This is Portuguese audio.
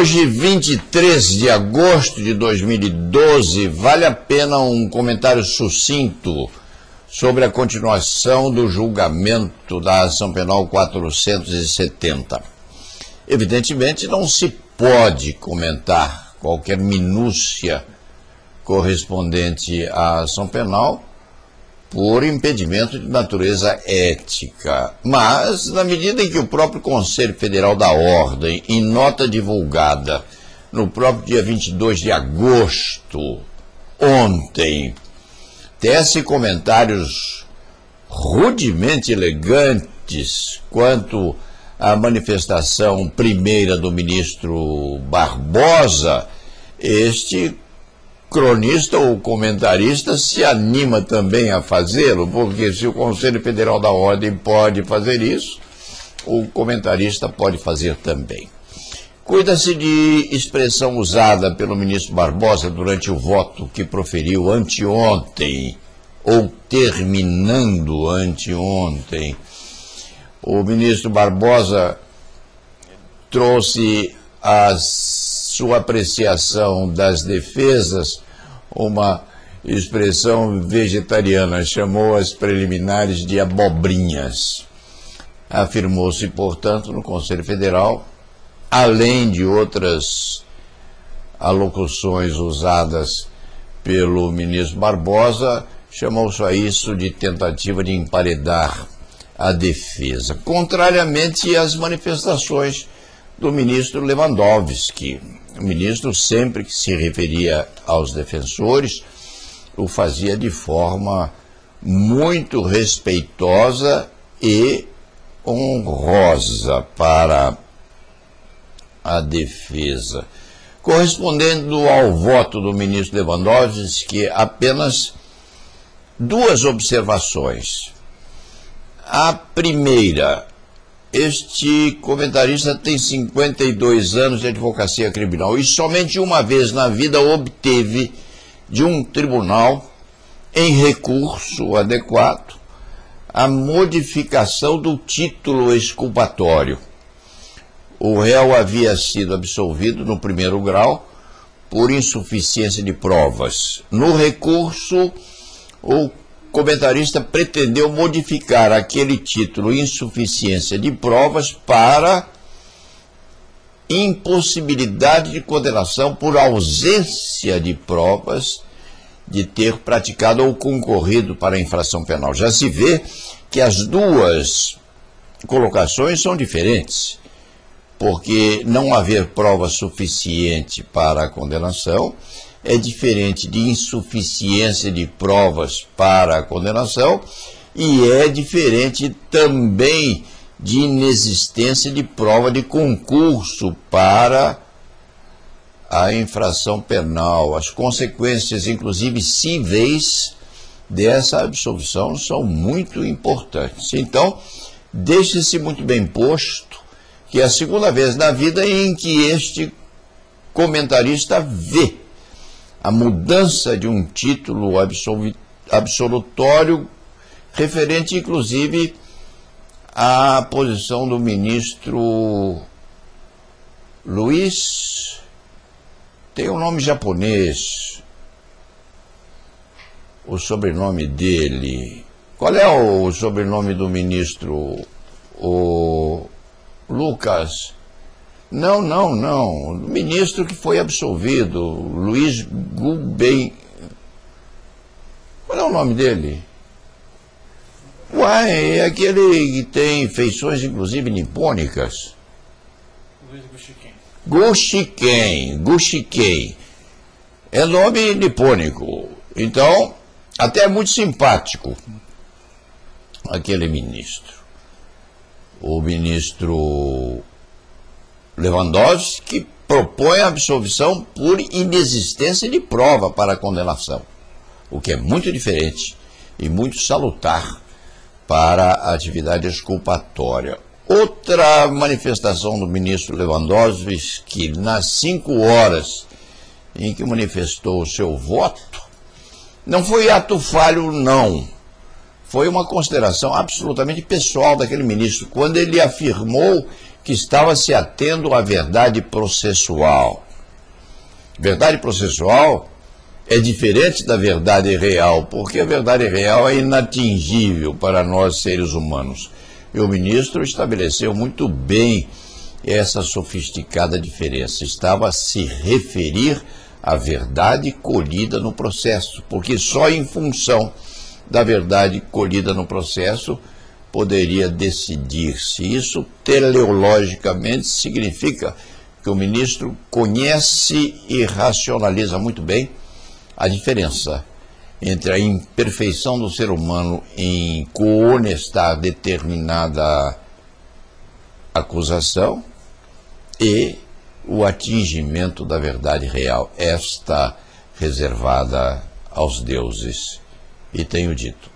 Hoje, 23 de agosto de 2012, vale a pena um comentário sucinto sobre a continuação do julgamento da ação penal 470. Evidentemente, não se pode comentar qualquer minúcia correspondente à ação penal por impedimento de natureza ética. Mas, na medida em que o próprio Conselho Federal da Ordem, em nota divulgada no próprio dia 22 de agosto, ontem, tece comentários rudemente elegantes quanto à manifestação primeira do ministro Barbosa, este cronista ou comentarista se anima também a fazê-lo, porque se o Conselho Federal da Ordem pode fazer isso, o comentarista pode fazer também. Cuida-se de expressão usada pelo ministro Barbosa durante o voto que proferiu anteontem, ou terminando anteontem. O ministro Barbosa trouxe a sua apreciação das defesas, uma expressão vegetariana, chamou as preliminares de abobrinhas. Afirmou-se, portanto, no Conselho Federal, além de outras alocuções usadas pelo ministro Barbosa, chamou-se a isso de tentativa de emparedar a defesa, contrariamente às manifestações do ministro Lewandowski. O ministro, sempre que se referia aos defensores, o fazia de forma muito respeitosa e honrosa para a defesa. Correspondendo ao voto do ministro Lewandowski, apenas duas observações. A primeira: este comentarista tem 52 anos de advocacia criminal e somente uma vez na vida obteve de um tribunal, em recurso adequado, a modificação do título exculpatório. O réu havia sido absolvido no primeiro grau por insuficiência de provas. No recurso, o comentarista pretendeu modificar aquele título insuficiência de provas para impossibilidade de condenação por ausência de provas de ter praticado ou concorrido para a infração penal. Já se vê que as duas colocações são diferentes, porque não haver prova suficiente para a condenação é diferente de insuficiência de provas para a condenação e é diferente também de inexistência de prova de concurso para a infração penal. As consequências, inclusive cíveis, dessa absolvição são muito importantes. Então, deixa-se muito bem posto que é a segunda vez na vida em que este comentarista vê a mudança de um título absolutório, referente inclusive à posição do ministro Luiz, tem um nome japonês, o sobrenome dele. Qual é o sobrenome do ministro? O Lucas? Não. O ministro que foi absolvido, Luiz Gubem. Qual é o nome dele? Uai, é aquele que tem feições, inclusive, nipônicas. Luiz Gushiken. Gushiken. É nome nipônico. Então, até é muito simpático aquele ministro. O ministro Lewandowski propõe a absolvição por inexistência de prova para a condenação, o que é muito diferente e muito salutar para a atividade exculpatória. Outra manifestação do ministro Lewandowski, que nas 5 horas em que manifestou o seu voto, não foi ato falho, não. Foi uma consideração absolutamente pessoal daquele ministro, quando ele afirmou que estava se atendo à verdade processual. Verdade processual é diferente da verdade real, porque a verdade real é inatingível para nós seres humanos. E o ministro estabeleceu muito bem essa sofisticada diferença. Estava a se referir à verdade colhida no processo, porque só em função da verdade colhida no processo poderia decidir-se. Isso, teleologicamente, significa que o ministro conhece e racionaliza muito bem a diferença entre a imperfeição do ser humano em cohonestar determinada acusação e o atingimento da verdade real, esta reservada aos deuses. E tenho dito,